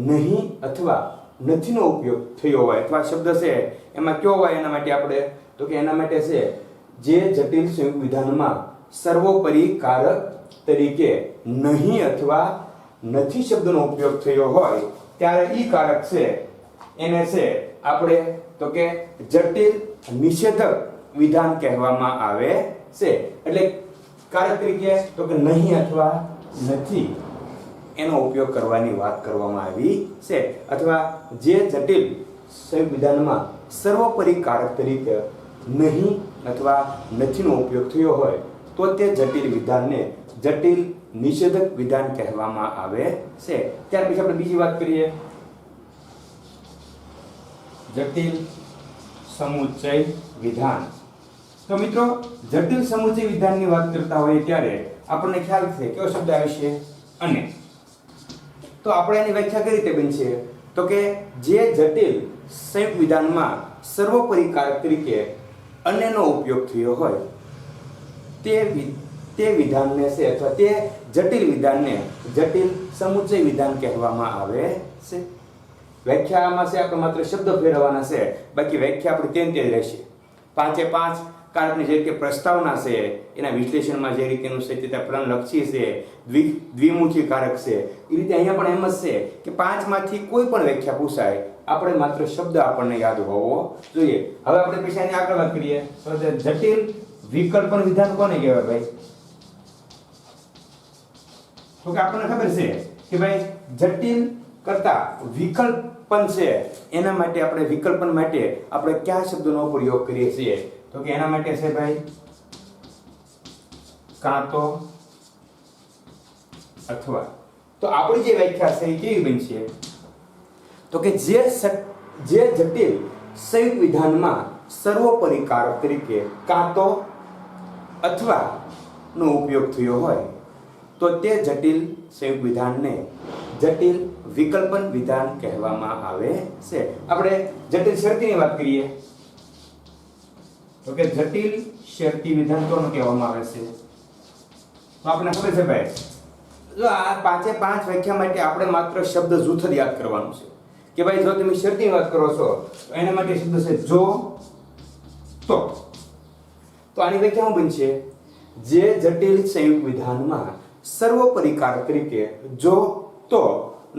નહીં અથવા નથીનો ઉપયોગ થયો હોય અથવા શબ્દ છે એમાં કયો હોય એના માટે આપણે તો કે એના માટે છે જે જટિલ સંયુક્ત વિધાનમાં સર્વોપરી કારક તરીકે નહીં અથવા નથી શબ્દનો ઉપયોગ થયો હોય ત્યારે ઈ કારક છે એને છે આપણે તો કે જટિલ નિષેધક વિધાન કહેવામાં આવે છે. એટલે કારક તરીકે તો કે નહીં અથવા નથી એનો ઉપયોગ કરવાની વાત કરવામાં આવી છે. અથવા જે જટિલ સંયુક્ત વિધાનમાં સર્વોપરી કારક તરીકે નહીં અથવા નથીનો ઉપયોગ થયો હોય તો તે જટિલ વિધાનને જટિલ નિષેધક વિધાન કહેવામાં આવે છે. ત્યાર પછી આપણે બીજી વાત કરીએ જટિલ સમુચ્ચય વિધાન. તો મિત્રો જટિલ સમુચ્ચય વિધાનની વાત કરતા હોઈએ ત્યારે આપણને ખ્યાલ છે કયો શબ્દ આવશે? અને. તો આપણે એની વ્યાખ્યા કઈ રીતે બનશે તો કે જે જટિલ સંયુક્ત વિધાનમાં સર્વોપરી કારક તરીકે અન્યનો ઉપયોગ થયો હોય તે વિધાનને છે અથવા તે જટિલ વિધાનને જટિલ સમુચ્ચય વિધાન કહેવામાં આવે છે. વ્યાખ્યામાં છે આપણે માત્ર શબ્દ ફેરવવાના છે, બાકી વ્યાખ્યા આપણી તેમ તે જ રહેશે. 5 કારકની જે રીતે પ્રસ્તાવના છે એના વિશ્લેષણમાં જે રીતેનું છે તે પ્રણલક્ષી છે, દ્વિમુખી કારક છે, એ રીતે અહીંયા પણ એમ જ છે કે 5 માંથી કોઈ પણ વ્યાખ્યા પૂછાય આપણે માત્ર શબ્દ આપણને યાદ હોવો જોઈએ. હવે આપણે પછી આની આગળ વાત કરીએ તો જટિલ વિકલ્પન વિધાન કોને કહેવાય ભાઈ? તો કે આપણને ખબર છે કે ભાઈ જટિલ કરતા વિકલ્પન છે એના માટે આપણે વિકલ્પન માટે આપણે કયા શબ્દનો પ્રયોગ કરીએ છીએ તો કે એના માટે છે ભાઈ કાં તો અથવા. તો આપણી જે વ્યાખ્યા છે એ કેવી બનશે તો કે જે જટિલ સંયુક્ત વિધાનમાં સર્વોપરી કારક તરીકે કાં તો અથવા નો ઉપયોગ થયો હોય તો તે જટિલ સંયુક્ત વિધાનને જટિલ વિકલ્પન વિધાન કહેવામાં આવે છે. આપણે જટિલ શરતીની વાત કરીએ તો કે જટિલ શરતી વિધાન કોને કહેવામાં આવે છે? તો આપણને ખબર છે ભાઈ જો આ 5 વ્યાખ્યા માટે આપણે માત્ર શબ્દ જૂથ જ યાદ કરવાનું છે કે ભાઈ જો તમે શરતીની વાત કરો છો તો એના માટે શબ્દ છે જો તો. તો આની વ્યાખ્યા શું બનશે? જે જટિલ સંયુક્ત વિધાનમાં સર્વોપરી કારક તરીકે જો તો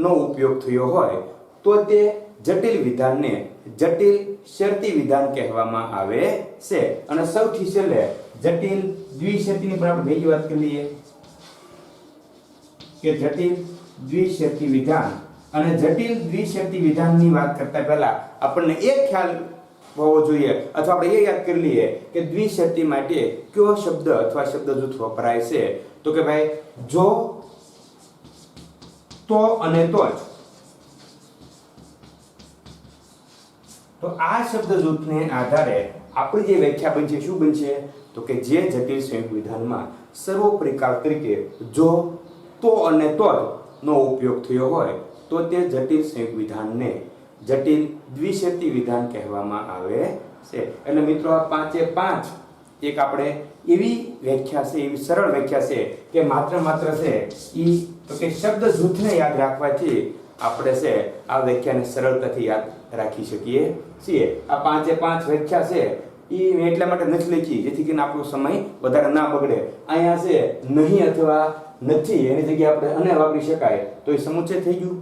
નો ઉપયોગ થયો હોય તો તે જટિલ વિધાનને જટિલ શરતી વિધાન કહેવામાં આવે છે. અને સૌથી છેલ્લે જટિલ દ્વિશરતીની પણ આપણે ભેગી વાત કરી લઈએ કે જટિલ દ્વિશરતી વિધાન. અને જટિલ દ્વિશરતી વિધાનની વાત કરતા પહેલા આપણને એક ખ્યાલ હોવો જોઈએ અથવા આપણે એ યાદ કરી લઈએ કે દ્વિશરતી માટે કયો શબ્દ અથવા શબ્દ જૂથ વપરાય છે તો કે ભાઈ જો તો અને તો જ. તો આ શબ્દ જૂથને આધારે આપણી જે વ્યાખ્યા બનશે શું બનશે તો કે જે જટિલ સંયુક્ત વિધાનમાં સર્વોપરી કારક તરીકે જો તો અને તો જ નો ઉપયોગ થયો હોય તો તે જટિલ સંયુક્ત વિધાનને જટિલ દ્વિશરતી વિધાન કહેવામાં આવે છે. એટલે મિત્રો આ 5 એ 5 એક આપણે એવી વ્યાખ્યા છે, એવી સરળ વ્યાખ્યા છે કે માત્ર છે ઈ તો કે શબ્દ જૂથને યાદ રાખવાથી આપણે છે આ વ્યાખ્યાને સરળતાથી યાદ રાખી શકીએ છીએ. આ 5 એ 5 વ્યાખ્યા છે ઈ મેં એટલા માટે નથી લખી જેથી કરીને આપણો સમય વધારે ના બગડે. અહીંયા છે નહીં અથવા નથી એની જગ્યાએ આપણે અને વાપરી શકાય તો એ સમુચ્ચય થઈ ગયું.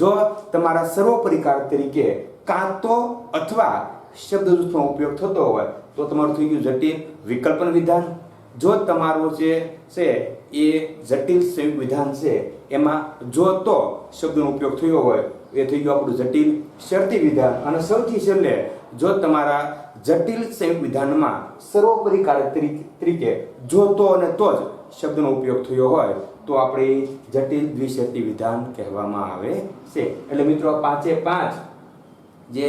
જો તમારા સર્વોપરી કારક તરીકે કાં તો અથવા શબ્દ જૂથનો ઉપયોગ થતો હોય તો તમારું થઈ ગયું જટિલ વિકલ્પન વિધાન. જો તમારું જે છે એ જટિલ સંયુક્ત વિધાન છે એમાં જો તો શબ્દનો ઉપયોગ થયો હોય એ થઈ ગયું આપણું જટિલ શરતી વિધાન. અને સૌથી છેલ્લે જો તમારા જટિલ સંયુક્ત વિધાનમાં સર્વોપરી કારક તરીકે જો તો અને તો જ શબ્દનો ઉપયોગ થયો હોય તો આપણે જટિલ દ્વિશરતી વિધાન કહેવામાં આવે છે. એટલે મિત્રો 5 એ 5 જે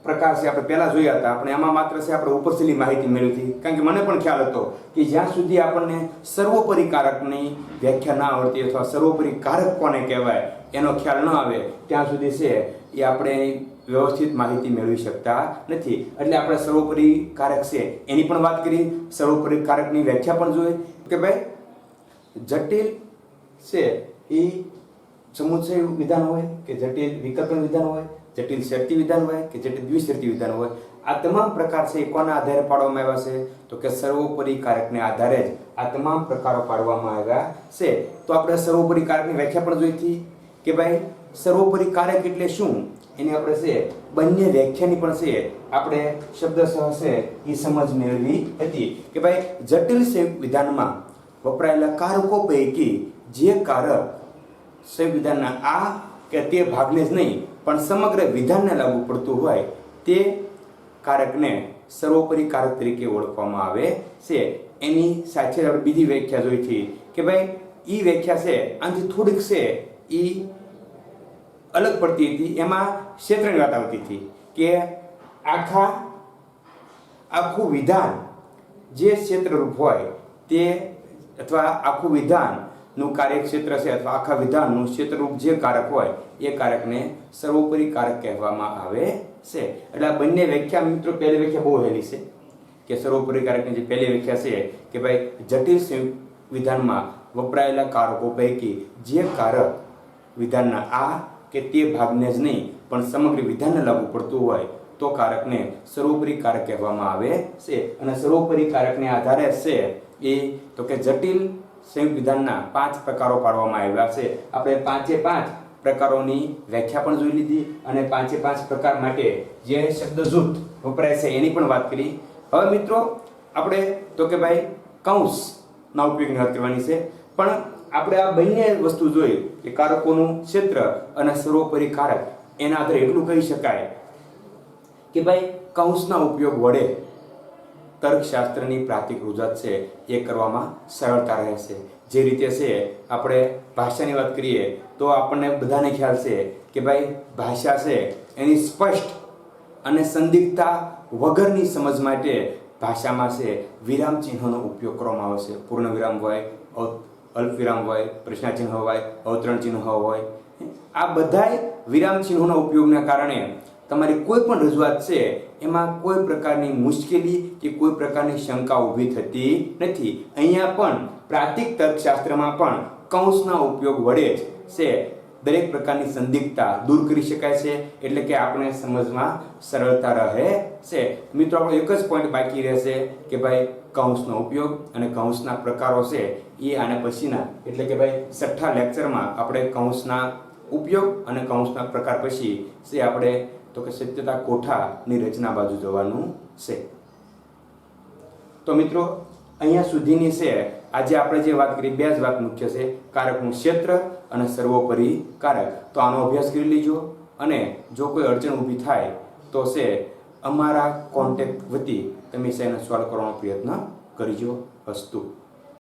પ્રકાર છે આપણે પહેલા જોયા હતા, આપણે એમાં માત્ર છે આપણે ઉપરછલ્લી માહિતી મેળવી હતી. કારણ કે મને પણ ખ્યાલ હતો કે જ્યાં સુધી આપણને સર્વોપરી કારકની વ્યાખ્યા ના આવડતી અથવા સર્વોપરી કારક કોને કહેવાય એનો ખ્યાલ ન આવે ત્યાં સુધી છે એ આપણે વ્યવસ્થિત માહિતી મેળવી શકતા નથી. એટલે આપણે સર્વોપરી કારક છે એની પણ વાત કરી, સર્વોપરી કારકની વ્યાખ્યા પણ જોઈ કે ભાઈ જટિલ છે એ સમુચ્ચય વિધાન હોય કે જટિલ વિકલ્પન વિધાન હોય, જટિલ શરતી વિધાન હોય કે જટિલ દ્વિશરતી વિધાન હોય, આ તમામ પ્રકાર છે એ કોના આધારે પાડવામાં આવ્યા છે તો કે સર્વોપરી કારકને આધારે જ આ તમામ પ્રકારો પાડવામાં આવ્યા છે. તો આપણે સર્વોપરી કારકની વ્યાખ્યા પણ જોઈ હતી કે ભાઈ સર્વોપરી કારક એટલે શું એની આપણે છે બંને વ્યાખ્યાની પણ છે આપણે શબ્દશઃ છે એ સમજ મેળવી હતી કે ભાઈ જટિલ સંયુક્ત વિધાનમાં વપરાયેલા કારકો પૈકી જે કારક સંયુક્ત વિધાનના આ કે તે ભાગને જ નહીં પણ સમગ્ર વિધાનને લાગુ પડતું હોય તે કારકને સર્વોપરી કારક તરીકે ઓળખવામાં આવે છે. એની સાથે આપણે બીજી વ્યાખ્યા જોઈ હતી કે ભાઈ એ વ્યાખ્યા છે આનાથી થોડીક છે એ અલગ પડતી હતી. એમાં ક્ષેત્રની વાત આવતી હતી કે આખું વિધાન જે ક્ષેત્રરૂપ હોય તે અથવા આખું વિધાનનું કાર્યક્ષેત્ર છે અથવા આખા વિધાનનું ક્ષેત્રરૂપ જે કારક હોય એ કારકને સર્વોપરી કારક કહેવામાં આવે છે. એટલે આ બંને વ્યાખ્યા મિત્રો પહેલી વ્યાખ્યા બહુ હેલી છે કે સર્વોપરી કારકની જે પહેલી વ્યાખ્યા છે કે ભાઈ જટિલ સંયુક્ત વિધાનમાં વપરાયેલા કારકો પૈકી જે કારક વિધાનના આ કે તે ભાગને જ નહીં પણ સમગ્ર વિધાનને લાગુ પડતું હોય તો કારકને સર્વોપરી કારક કહેવામાં આવે છે. અને સર્વોપરી કારકને આધારે છે એ તો કે જટિલ સંયુક્ત વિધાનના 5 પ્રકારો પાડવામાં આવ્યા છે. આપણે 5 એ 5 પ્રકારોની વ્યાખ્યા પણ જોઈ લીધી અને 5 એ 5 પ્રકાર માટે જે શબ્દ જૂથ વપરાય છે એની પણ વાત કરી. હવે મિત્રો આપણે તો કે ભાઈ કૌંસના ઉપયોગની વાત કરવાની છે, પણ આપણે આ બંને વસ્તુ જોઈ કે કારકોનું ક્ષેત્ર અને સર્વોપરી કારક એના આધારે એટલું કહી શકાય કે ભાઈ કૌંસના ઉપયોગ વડે તર્કશાસ્ત્રની પ્રાતિક રૂજાત છે એ કરવામાં સરળતા રહે છે. જે રીતે છે આપણે ભાષાની વાત કરીએ તો આપણને બધાને ખ્યાલ છે કે ભાઈ ભાષા છે એની સ્પષ્ટ અને સંદિગ્ધતા વગરની સમજ માટે ભાષામાં છે વિરામ ચિહ્નોનો ઉપયોગ કરવામાં આવે છે. પૂર્ણ વિરામ હોય, અલ્પ વિરામ હોય, પ્રશ્નાચિહ્ન હોય, અવતરણ ચિહ્ન હોય, આ બધાય વિરામ ચિહ્નોના ઉપયોગના કારણે તમારી કોઈ પણ રજૂઆત છે એમાં કોઈ પ્રકારની મુશ્કેલી કે કોઈ પ્રકારની શંકા ઊભી થતી નથી. અહીંયા પણ પ્રાતિક તર્કશાસ્ત્રમાં પણ કૌંસના ઉપયોગ વડે જ છે દરેક પ્રકારની સંદિગ્ધતા દૂર કરી શકાય છે. એટલે કે આપણે સમજમાં સરળતા રહે છે. મિત્રો આપણો એક જ પોઈન્ટ બાકી રહેશે કે ભાઈ કૌંસનો ઉપયોગ અને કૌંસના પ્રકારો છે એ આના પછીના એટલે કે ભાઈ 6થા લેક્ચરમાં આપણે કૌંસના ઉપયોગ અને કૌંસના પ્રકાર પછી છે આપણે તો કે સત્યતા કોઠાની રચના બાજુ જવાનું છે. તો મિત્રો અહીંયા સુધીની છે આજે આપણે જે વાત કરી બે જ વાત મુખ્ય છે, કારકનું ક્ષેત્ર અને સર્વોપરી કારક. તો આનો અભ્યાસ કરી લેજો અને જો કોઈ અડચણ ઊભી થાય તો છે અમારા કોન્ટેક્ટ વતી તમે એને સોલ્વ કરવાનો પ્રયત્ન કરજો. અસ્તુ.